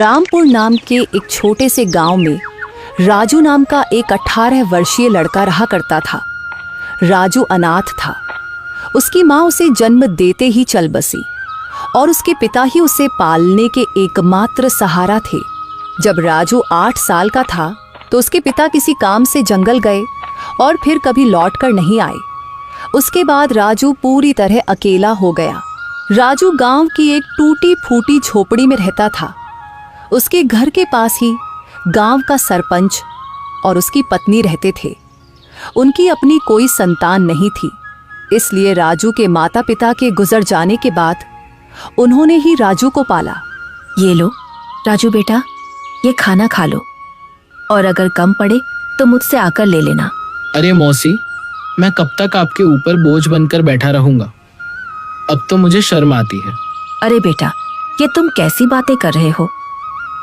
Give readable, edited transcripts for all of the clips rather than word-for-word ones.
रामपुर नाम के एक छोटे से गांव में राजू नाम का एक 18 वर्षीय लड़का रहा करता था। राजू अनाथ था। उसकी माँ उसे जन्म देते ही चल बसी और उसके पिता ही उसे पालने के एकमात्र सहारा थे। जब राजू 8 साल का था तो उसके पिता किसी काम से जंगल गए और फिर कभी लौटकर नहीं आए। उसके बाद राजू पूरी तरह अकेला हो गया। राजू गांव की एक टूटी फूटी झोपड़ी में रहता था। उसके घर के पास ही गांव का सरपंच और उसकी पत्नी रहते थे। उनकी अपनी कोई संतान नहीं थी, इसलिए राजू के माता पिता के गुजर जाने के बाद उन्होंने ही राजू को पाला। ये लो राजू बेटा, ये खाना खा लो और अगर कम पड़े तो मुझसे आकर ले लेना। अरे मौसी, मैं कब तक आपके ऊपर बोझ बनकर बैठा रहूंगा? अब तो मुझे शर्म आती है। अरे बेटा, ये तुम कैसी बातें कर रहे हो?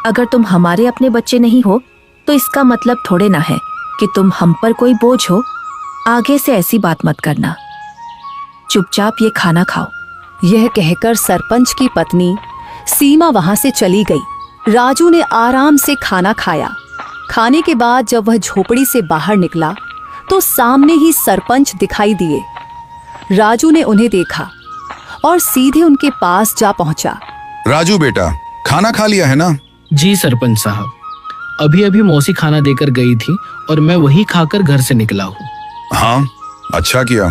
अगर तुम हमारे अपने बच्चे नहीं हो तो इसका मतलब थोड़े ना है कि तुम हम पर कोई बोझ हो। आगे से ऐसी बात मत करना। चुपचाप ये खाना खाओ। यह कहकर सरपंच की पत्नी सीमा वहां से चली गई। राजू ने आराम से खाना खाया। खाने के बाद जब वह झोपड़ी से बाहर निकला तो सामने ही सरपंच दिखाई दिए। राजू ने उन्हें देखा और सीधे उनके पास जा पहुंचा। राजू बेटा, खाना खा लिया है ना? जी सरपंच साहब, अभी अभी मौसी खाना देकर गई थी और मैं वही खाकर घर से निकला हूँ। हाँ, अच्छा किया।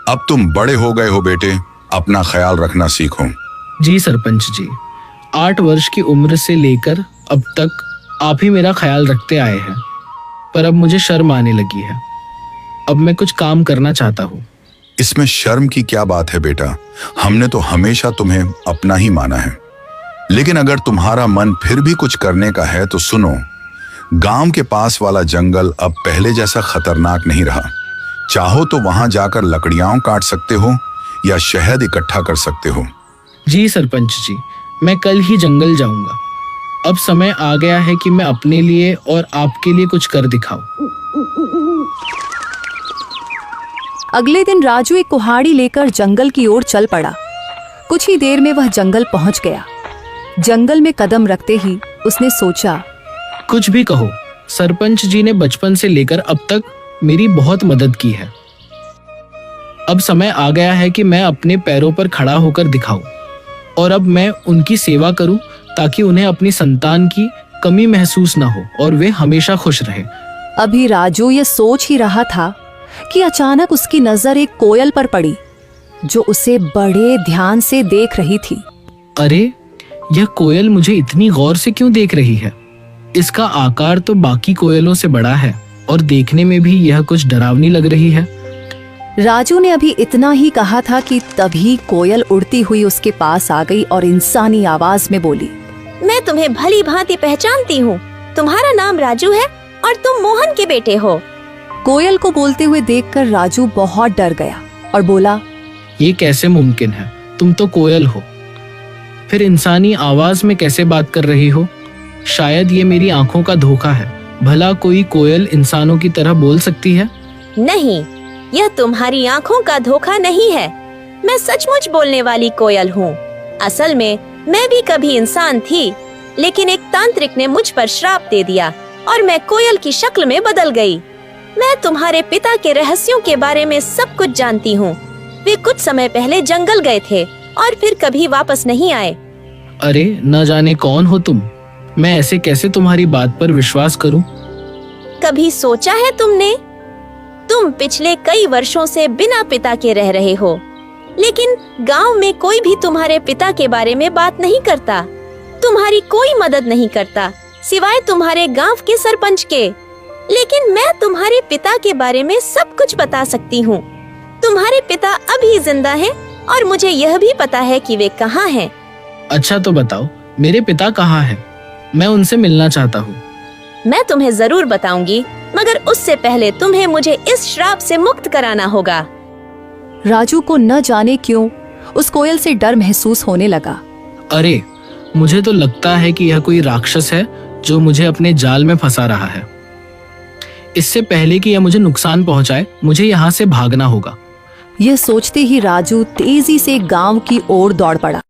अब तुम बड़े हो गए हो बेटे, अपना ख्याल रखना सीखो। जी सरपंच जी, 8 वर्ष की उम्र से लेकर अब तक आप ही मेरा ख्याल रखते आए हैं, पर अब मुझे शर्म आने लगी है। अब मैं कुछ काम करना चाहता हूँ। इसमें शर्म की क्या बात है बेटा? हमने तो हमेशा तुम्हें अपना ही माना है। लेकिन अगर तुम्हारा मन फिर भी कुछ करने का है तो सुनो, गांव के पास वाला जंगल अब पहले जैसा खतरनाक नहीं रहा। चाहो तो वहां जाकर लकड़ियां काट सकते हो या शहद इकट्ठा कर सकते हो। जी सरपंच जी, मैं कल ही जंगल जाऊंगा। अब समय आ गया है कि मैं अपने लिए और आपके लिए कुछ कर दिखाऊं। अगले दिन राजू एक कुल्हाड़ी लेकर जंगल की ओर चल पड़ा। कुछ ही देर में वह जंगल पहुंच गया। जंगल में कदम रखते ही उसने सोचा, कुछ भी कहो, सरपंच जी ने बचपन से लेकर अब तक मेरी बहुत मदद की है। अब समय आ गया है कि मैं अपने पैरों पर खड़ा होकर दिखाऊं और अब मैं उनकी सेवा करूं ताकि उन्हें अपनी संतान की कमी महसूस न हो और वे हमेशा खुश रहे। अभी राजू ये सोच ही रहा था कि अचानक उसकी नजर एक कोयल पर पड़ी जो उसे बड़े ध्यान से देख रही थी। अरे, यह कोयल मुझे इतनी गौर से क्यों देख रही है? इसका आकार तो बाकी कोयलों से बड़ा है और देखने में भी यह कुछ डरावनी लग रही है। राजू ने अभी इतना ही कहा था कि तभी कोयल उड़ती हुई उसके पास आ गई और इंसानी आवाज में बोली, मैं तुम्हें भली भांति पहचानती हूँ। तुम्हारा नाम राजू है और तुम मोहन के बेटे हो। कोयल को बोलते हुए देखकर राजू बहुत डर गया और बोला, ये कैसे मुमकिन है? तुम तो कोयल हो, फिर इंसानी आवाज में कैसे बात कर रही हो? शायद ये मेरी आंखों का धोखा है। भला कोई कोयल इंसानों की तरह बोल सकती है? नहीं, यह तुम्हारी आंखों का धोखा नहीं है। मैं सचमुच बोलने वाली कोयल हूँ। असल में मैं भी कभी इंसान थी, लेकिन एक तांत्रिक ने मुझ पर श्राप दे दिया और मैं कोयल की शक्ल में बदल गई। मैं तुम्हारे पिता के रहस्यों के बारे में सब कुछ जानती हूँ। वे कुछ समय पहले जंगल गए थे और फिर कभी वापस नहीं आए। अरे, न जाने कौन हो तुम। मैं ऐसे कैसे तुम्हारी बात पर विश्वास करूं? कभी सोचा है तुमने? तुम पिछले कई वर्षों से बिना पिता के रह रहे हो, लेकिन गांव में कोई भी तुम्हारे पिता के बारे में बात नहीं करता। तुम्हारी कोई मदद नहीं करता सिवाय तुम्हारे गांव के सरपंच के। लेकिन मैं तुम्हारे पिता के बारे में सब कुछ बता सकती हूँ। तुम्हारे पिता अभी जिंदा हैं और मुझे यह भी पता है कि वे कहाँ हैं। अच्छा तो बताओ, मेरे पिता कहाँ हैं? मैं उनसे मिलना चाहता हूँ। मैं तुम्हें जरूर बताऊंगी, मगर उससे पहले तुम्हें मुझे इस श्राप से मुक्त कराना होगा। राजू को न जाने क्यों उस कोयल से डर महसूस होने लगा। अरे, मुझे तो लगता है कि यह कोई राक्षस है जो मुझे अपने जाल में फंसा रहा है। इससे पहले कि यह मुझे नुकसान पहुंचाए, मुझे यहाँ से भागना होगा। यह सोचते ही राजू तेजी से गांव की ओर दौड़ पड़ा।